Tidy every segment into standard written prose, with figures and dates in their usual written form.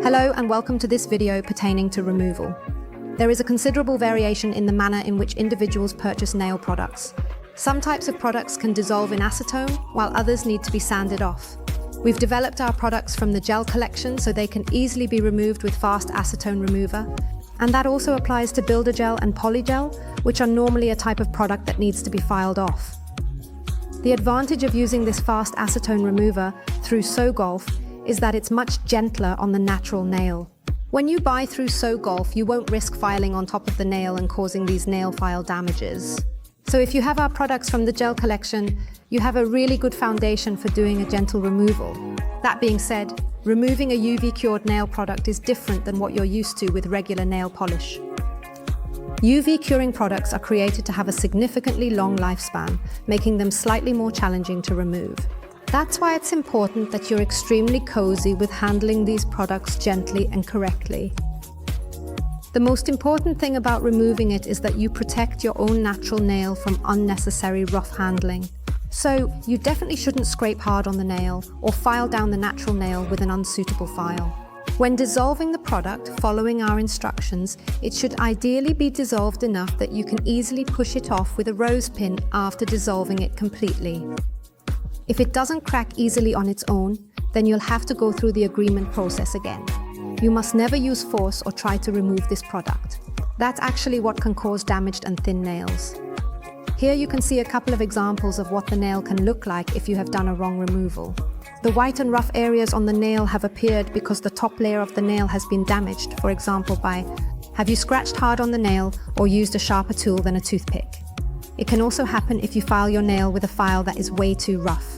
Hello and welcome to this video pertaining to removal. There is a considerable variation in the manner in which individuals purchase nail products. Some types of products can dissolve in acetone, while others need to be sanded off. We've developed our products from the gel collection so they can easily be removed with fast acetone remover. And that also applies to builder gel and polygel, which are normally a type of product that needs to be filed off. The advantage of using this fast acetone remover through So-Golf is that it's much gentler on the natural nail. When you buy through So-Golf, you won't risk filing on top of the nail and causing these nail file damages. So if you have our products from the gel collection, you have a really good foundation for doing a gentle removal. That being said, removing a UV cured nail product is different than what you're used to with regular nail polish. UV curing products are created to have a significantly long lifespan, making them slightly more challenging to remove. That's why it's important that you're extremely cozy with handling these products gently and correctly. The most important thing about removing it is that you protect your own natural nail from unnecessary rough handling. So, you definitely shouldn't scrape hard on the nail or file down the natural nail with an unsuitable file. When dissolving the product, following our instructions, it should ideally be dissolved enough that you can easily push it off with a rose pin after dissolving it completely. If it doesn't crack easily on its own, then you'll have to go through the agreement process again. You must never use force or try to remove this product. That's actually what can cause damaged and thin nails. Here you can see a couple of examples of what the nail can look like if you have done a wrong removal. The white and rough areas on the nail have appeared because the top layer of the nail has been damaged, for example have you scratched hard on the nail or used a sharper tool than a toothpick. It can also happen if you file your nail with a file that is way too rough.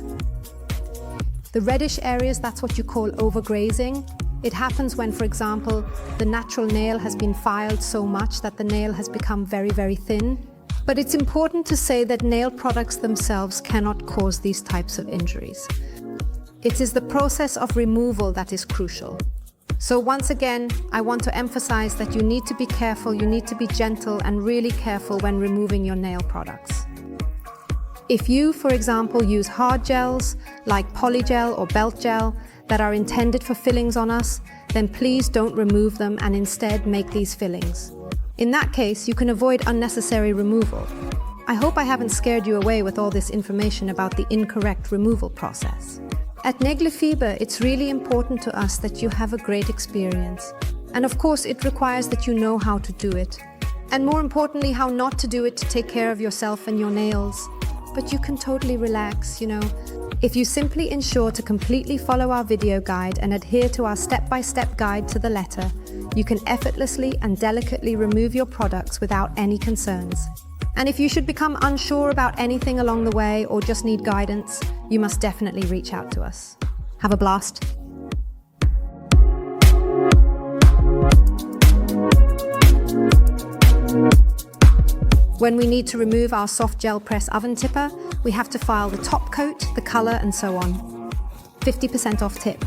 The reddish areas, that's what you call overgrazing. It happens when, for example, the natural nail has been filed so much that the nail has become very, very thin. But it's important to say that nail products themselves cannot cause these types of injuries. It is the process of removal that is crucial. So once again, I want to emphasize that you need to be careful, you need to be gentle and really careful when removing your nail products. If you, for example, use hard gels like polygel or belt gel that are intended for fillings on us, then please don't remove them and instead make these fillings. In that case, you can avoid unnecessary removal. I hope I haven't scared you away with all this information about the incorrect removal process. At Negle Fiber, it's really important to us that you have a great experience. And of course, it requires that you know how to do it. And more importantly, how not to do it to take care of yourself and your nails. But you can totally relax, If you simply ensure to completely follow our video guide and adhere to our step-by-step guide to the letter, you can effortlessly and delicately remove your products without any concerns. And if you should become unsure about anything along the way or just need guidance, you must definitely reach out to us. Have a blast. When we need to remove our soft gel press oven tipper, we have to file the top coat, the color, and so on. 50% off tip.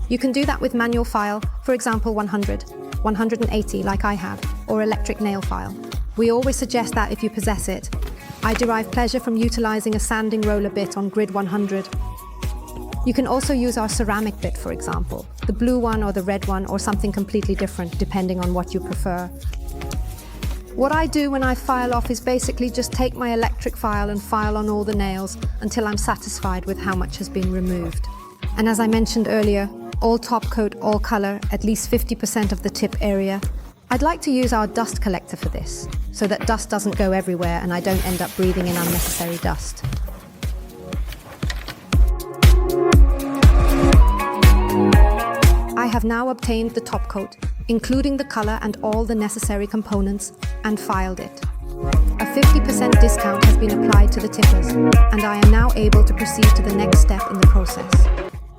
You can do that with manual file, for example 100, 180 like I have, or electric nail file. We always suggest that if you possess it. I derive pleasure from utilizing a sanding roller bit on grid 100. You can also use our ceramic bit, for example, the blue one or the red one or something completely different depending on what you prefer. What I do when I file off is basically just take my electric file and file on all the nails until I'm satisfied with how much has been removed. And as I mentioned earlier, all top coat, all color, at least 50% of the tip area. I'd like to use our dust collector for this, so that dust doesn't go everywhere and I don't end up breathing in unnecessary dust. I have now obtained the top coat, including the color and all the necessary components, and filed it. A 50% discount has been applied to the tippers, and I am now able to proceed to the next step in the process.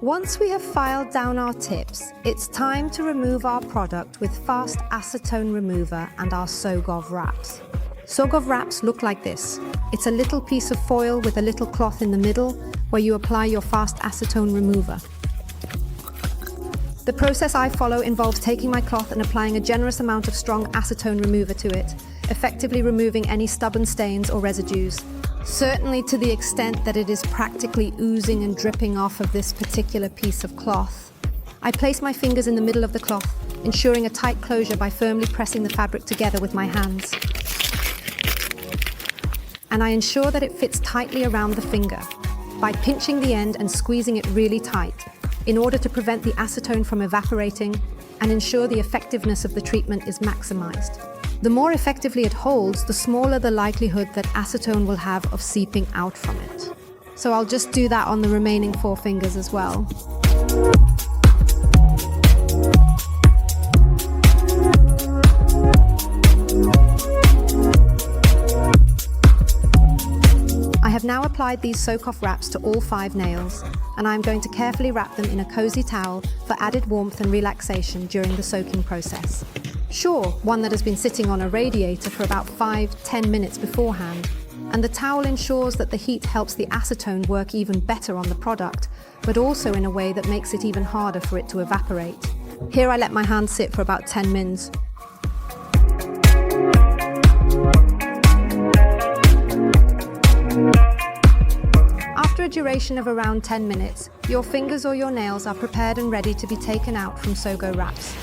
Once we have filed down our tips, it's time to remove our product with fast acetone remover and our So-Golf wraps. So-Golf wraps look like this. It's a little piece of foil with a little cloth in the middle where you apply your fast acetone remover. The process I follow involves taking my cloth and applying a generous amount of strong acetone remover to it, effectively removing any stubborn stains or residues. Certainly to the extent that it is practically oozing and dripping off of this particular piece of cloth. I place my fingers in the middle of the cloth, ensuring a tight closure by firmly pressing the fabric together with my hands. And I ensure that it fits tightly around the finger by pinching the end and squeezing it really tight in order to prevent the acetone from evaporating and ensure the effectiveness of the treatment is maximized. The more effectively it holds, the smaller the likelihood that acetone will have of seeping out from it. So I'll just do that on the remaining 4 fingers as well. I have now applied these soak-off wraps to all 5 nails, and I'm going to carefully wrap them in a cozy towel for added warmth and relaxation during the soaking process. Sure, one that has been sitting on a radiator for about 5-10 minutes beforehand, and the towel ensures that the heat helps the acetone work even better on the product, but also in a way that makes it even harder for it to evaporate. Here I let my hand sit for about 10 mins. After a duration of around 10 minutes, your fingers or your nails are prepared and ready to be taken out from Sogo wraps.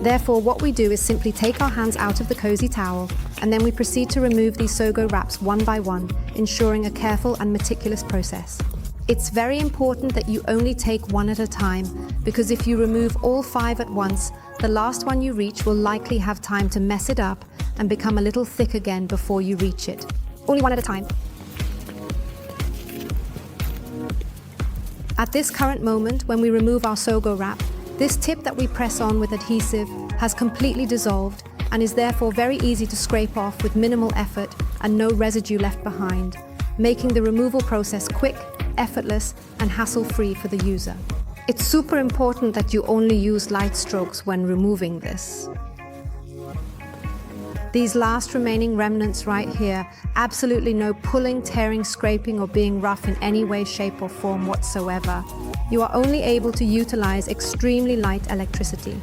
Therefore, what we do is simply take our hands out of the cozy towel, and then we proceed to remove these Sogo wraps one by one, ensuring a careful and meticulous process. It's very important that you only take one at a time, because if you remove all 5 at once, the last one you reach will likely have time to mess it up and become a little thick again before you reach it. Only one at a time. At this current moment, when we remove our Sogo wrap, this tip that we press on with adhesive has completely dissolved and is therefore very easy to scrape off with minimal effort and no residue left behind, making the removal process quick, effortless, and hassle-free for the user. It's super important that you only use light strokes when removing this. These last remaining remnants right here, absolutely no pulling, tearing, scraping, or being rough in any way, shape, or form whatsoever. You are only able to utilize extremely light electricity.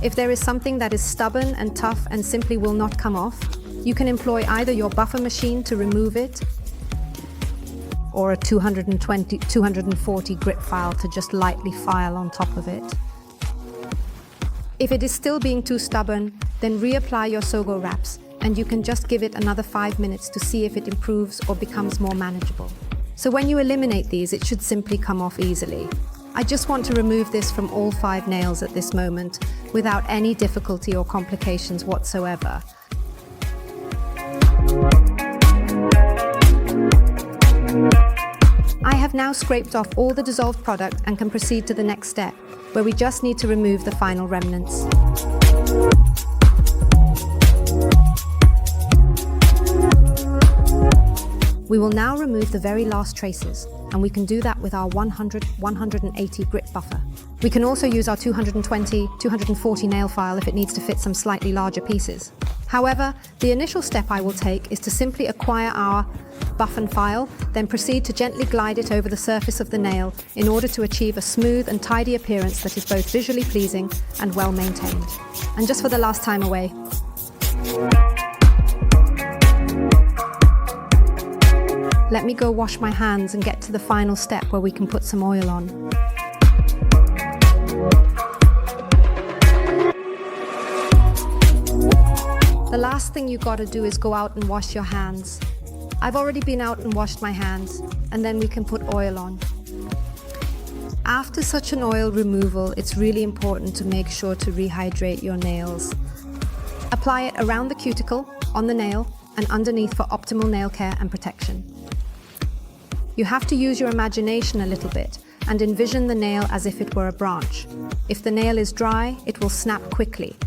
If there is something that is stubborn and tough and simply will not come off, you can employ either your buffer machine to remove it or a 240 grit file to just lightly file on top of it. If it is still being too stubborn, then reapply your Sogo wraps, and you can just give it another 5 minutes to see if it improves or becomes more manageable. So when you eliminate these, it should simply come off easily. I just want to remove this from all 5 nails at this moment, without any difficulty or complications whatsoever. I have now scraped off all the dissolved product and can proceed to the next step, where we just need to remove the final remnants. We will now remove the very last traces, and we can do that with our 100-180 grit buffer. We can also use our 220-240 nail file if it needs to fit some slightly larger pieces. However, the initial step I will take is to simply acquire our buff and file, then proceed to gently glide it over the surface of the nail in order to achieve a smooth and tidy appearance that is both visually pleasing and well maintained. And just for the last time away. Let me go wash my hands and get to the final step where we can put some oil on. The last thing you gotta do is go out and wash your hands. I've already been out and washed my hands, and then we can put oil on. After such an oil removal, it's really important to make sure to rehydrate your nails. Apply it around the cuticle, on the nail, and underneath for optimal nail care and protection. You have to use your imagination a little bit and envision the nail as if it were a branch. If the nail is dry, it will snap quickly.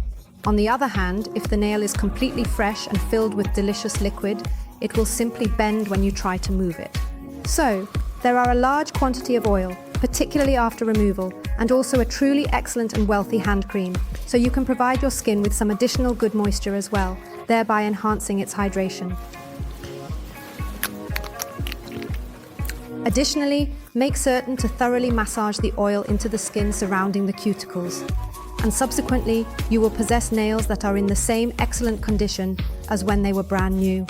On the other hand, if the nail is completely fresh and filled with delicious liquid, it will simply bend when you try to move it. So, there are a large quantity of oil, particularly after removal, and also a truly excellent and wealthy hand cream, so you can provide your skin with some additional good moisture as well, thereby enhancing its hydration. Additionally, make certain to thoroughly massage the oil into the skin surrounding the cuticles, and subsequently, you will possess nails that are in the same excellent condition as when they were brand new.